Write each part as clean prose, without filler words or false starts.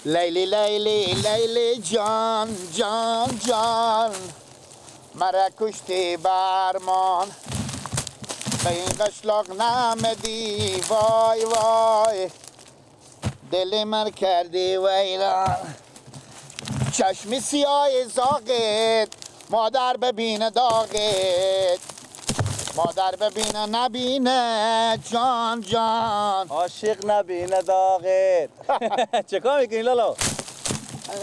لیلی لیلی لیلی جان جان جان مرا کشتی برمان به این قشلاق نمدی وای وای دل من کردی ویران چشمی سیاه زاغت مادر ببینه داغت مادر ببینه نبینه جان جان عاشق نبینه داغت چه کار میکنی لالا؟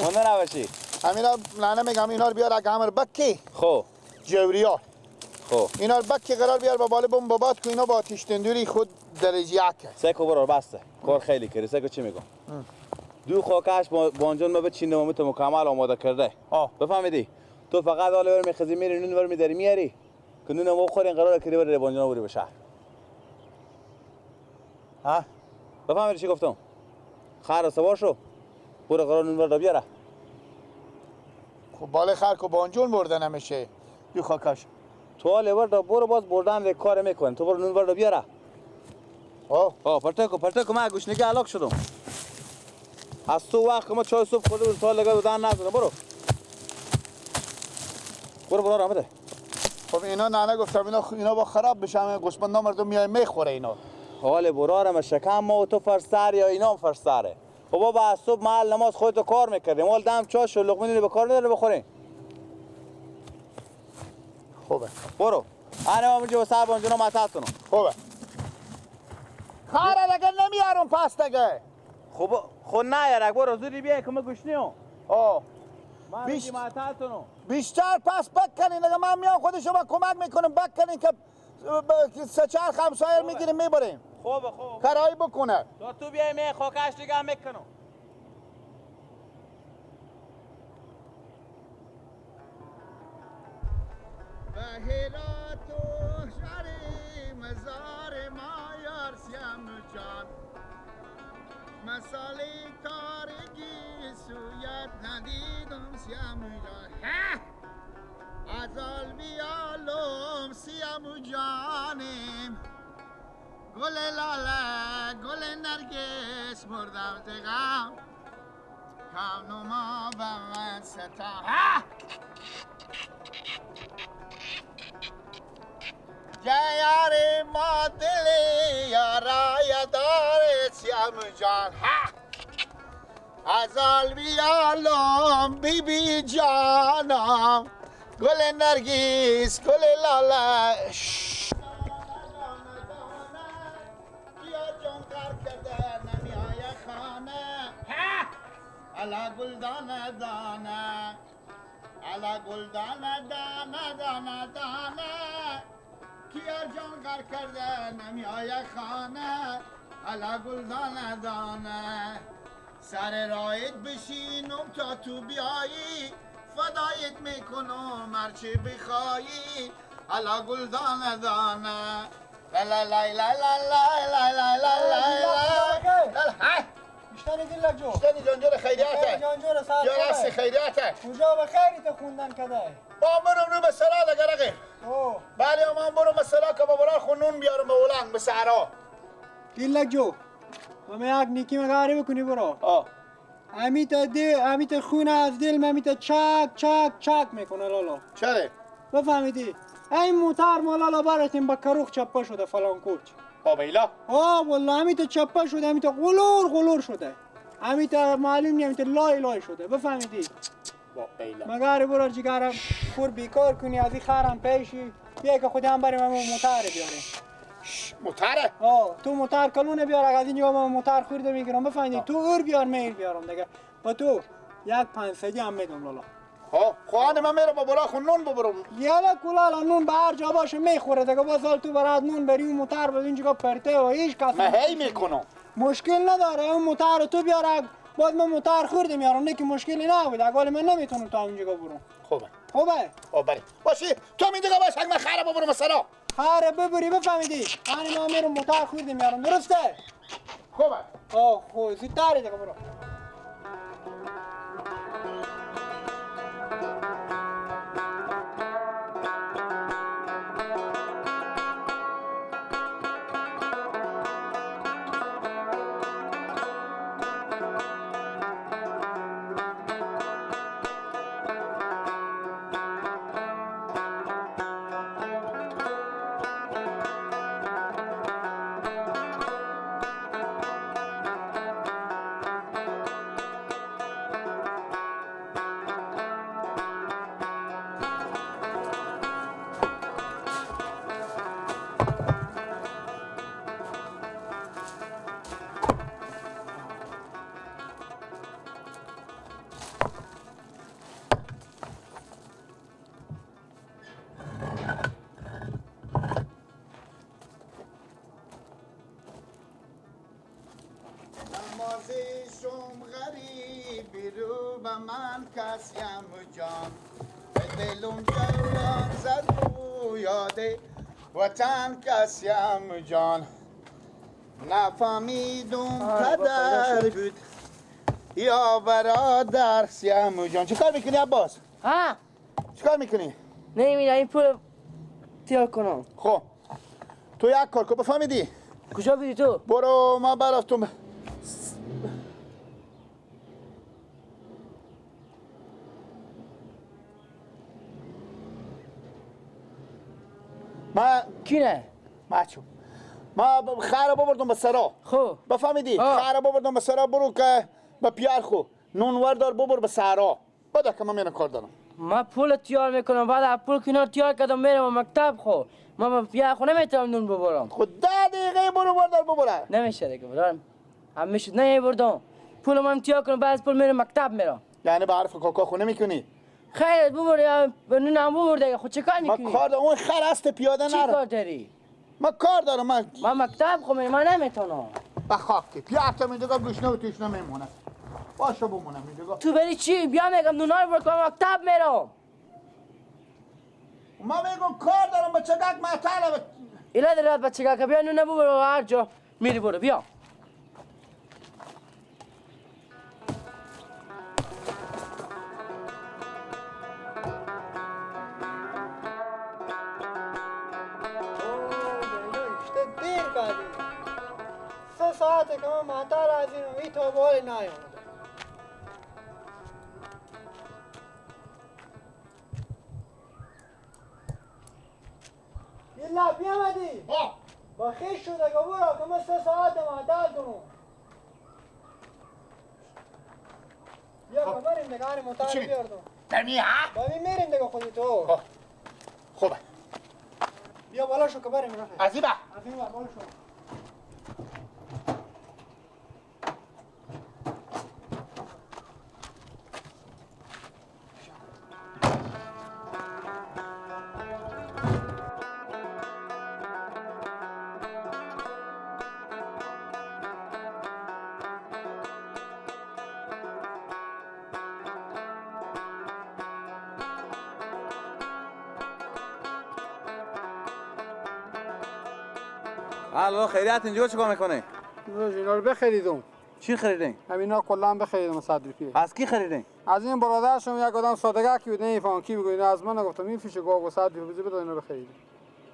مونده نباشی همینا نه میگم اینا رو بیار اگه همه رو بکی خب جوریار خب اینا رو بکی قرار بیار با بالا بوم بابات که اینا با آتش تندوری خود درجه یک سکو برو بسته کار خیلی کردی سکو چی میگم دو خاکش بانجان ما به چین نمامت مکمل آماده کرده بفهمیدی تو فقط حالا ور میخزی میری نون ور میداری میاری که نون ما بخورین قرار کردی بری بانجان بری به شهر ها بفهمیدی چی گفتم خیر سوار شو برو قرار نون ور بیاره خب بالا خر کو بانجون برده نمیشه دو خاکش تو حالا ور برو باز بردن کار میکن تو برو نون ور بیاره پرتکو من گوشنگی علاق شدم از تو وقت که ما چای صبح خورده بود تا لگه بودن نزدم برو رامده خب اینا نه گفتم اینا با خراب بشه همه گوسفندا مردم میای میخوره اینا حال برارم شکم ما و تو فرسر یا اینا هم فرسره خب بابا از صبح محل نماز خودتو کار میکردیم حال دم چاش و لقمه به کار نداره بخوریم خوبه برو انا ما میگه واسه بانجونا ماتاتونو خوبه خاره دیگه نمیارم پس دیگه خب نه یارک برو زودی بیا که ما گوشنیو من میگی ماتاتونو بیشتر پس بکنین دیگه من میام خود شما کمک میکنم بکنین که سه چهار خمسایر میگیریم میبریم خوبه کارایی بکنه تو بیای می خاکش دیگه هم میکنم به هرات و شهر مزار ما یار سیم جان مساله تارگی سویت ندیدم سیم جان ازال بیالم سیم جانم گل لاله گل نرگس مردم تغم کام ما به من ستا جیار ما دلی یارای داره سیم جان ازال بیالم بی بی جانم گل نرگس گل لاله علا گلدانه دانه علا گلدانه دانه دانه دانه کیار جان غر کرده نمی آید خانه علا گلدانه دانه سر رایت بشینم تا تو بیایی فدایت میکنم هرچی بخوایی علا گلدانه دانه لا لا لا لا لا لا لا لا اشتنی دلک جو اشتنی جانجور خیریاته جانجور ساعت یا راستی خیریاته کجا به خیریت خوندن کده با برم رو به سرا دگرقی بله من برم به سرا که با برای خونون بیارم به اولنگ به سهرا دلک جو همه یک نیکی مگاری بکنی برو امیت خون از دل امیت چک چک چک میکنه لالا چره؟ بفهمیدی این موتر ما لالا براتیم با کروخ چپه شده فلان کوچ بیلا والله امیت چپه شده امیت غلور شده امیت معلوم نی امیت لای شده بفهمیدی بیلا مگاری برو جگرم خور بیکار کنی از این خرم پیشی بیا که خودم بریم همون موتر بیاریم موتره؟ تو موتر کلونه بیار از اینجا من موتر خورده میگیرم بفهمیدی تو اور بیار میل بیارم دیگه با تو یک 500 هم میدم لالا خوانه من میرم با برای خون نون ببرم یالا کولالا نون به هر جا باشه میخوره دیگه باز تو برات نون بری اون موتر به اینجا پرته و هیچ کس من هی میکنم مشکل نداره اون موتر تو بیار باز من موتر خورده میارم نه که مشکلی نبود اگه من نمیتونم تا اونجا برم خوبه بری باشی تو می دیگه باش من خره ببرم مثلا خره ببری بفهمیدی من ما میرم موتر خورده میارم درسته خوبه خوب زودتره دیگه برو دلم جولان زد و یاده وطن کسیم جان نفهمیدم پدر بود یا برادر سیم جان. چه کار میکنی عباس؟ ها؟ چه کار میکنی؟ نمیدونم این پول تیار کنم. خب تو یک کار کن بفهمیدی؟ کجا بیدی تو؟ برو ما برفتم ما کی نه؟ ماچو ما خیره ببردم به سرا. خب بفهمیدی؟ آه. خیره ببردم به سرا برو که به پیار خو نون وردار ببر به سرا بده که من میرم کار دارم. ما پول تیار میکنم بعد پول کنار تیار کردم میرم مکتب خو ما بیا خو نمیتونم نون ببرم. خود 10 دقیقه برو وردار ببره. نمیشه دیگه برام هم میشد نه بردم پول من تیار کنم بعد از پول میرم مکتب میرم. یعنی به حرف کاکا خو نمیکنی؟ خیر ببر یا نون هم ببر دیگه خود چه کار ما میکنی؟ کار دارم اون خر است پیاده چی نرو. کار داری؟ ما کار دارم من مکتب خو میرم من نمیتونم. بخواب که پیار تا میدگا گوشنه و تشنه میمونه. باشه بمونه میدگا. تو بری چی؟ بیا میگم نونا رو برو کنم مکتب میرم. ما میگم کار دارم با چگک معطله ایلا درات بچه که بیا نونه ببر هر جا میری برو بیا. دیر کردی 3 ساعته که من معطل از این تا بال نیامده. یلا بیامدی با خیش شده که برو که من 3 ساعت معطل کنم. بیا که بریم دیگه هر موتر بیاردم. دمی ها؟ ببین میریم دیگه خودی تو. خوبه بیا بالا شو که بریم رفت. از این از این ور بالا شو. الو خیریت اینجا چیکار میکنه؟ اینا رو بخریدم. چی خریدین؟ همینا کلا بخریدم 100 روپیه. از کی خریدین؟ از این برادرشم یک آدم سادگی کی بود نمیفهم کی میگه اینا از من نگفتم این فیش گاو 100 روپیه بده اینا بخرید.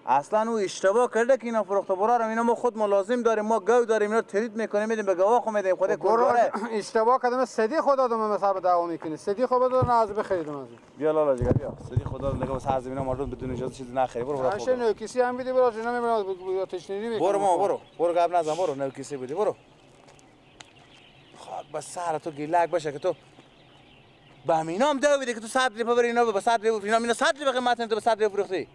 اصلا او اشتباه کرده که اینا فروخته برا اینا ما خود ملازم داریم ما گاو داریم اینا ترید میکنیم میدیم به گاوا خو میدیم خود کرداره. اشتباه کردم صدی خدا دادم من حساب دعوا میکنی. صدی خود بدون از بخریدم از این. بیا لالا جیگر بیا سری خدا نگاه واسه از اینا مردم بدون اجازه چیزی نخری برو برو باشه نه کسی هم بیدی برو اینا میبرن تشنیری میکنه. برو ما برو قبل نزن برو نه کسی بودی برو خاک بس سر تو گیلک باشه که تو به همینام دو بیده که تو 100 روپیه ببری اینا به 100 روپیه اینا 100 روپیه قیمت تو به 100 روپیه فروختی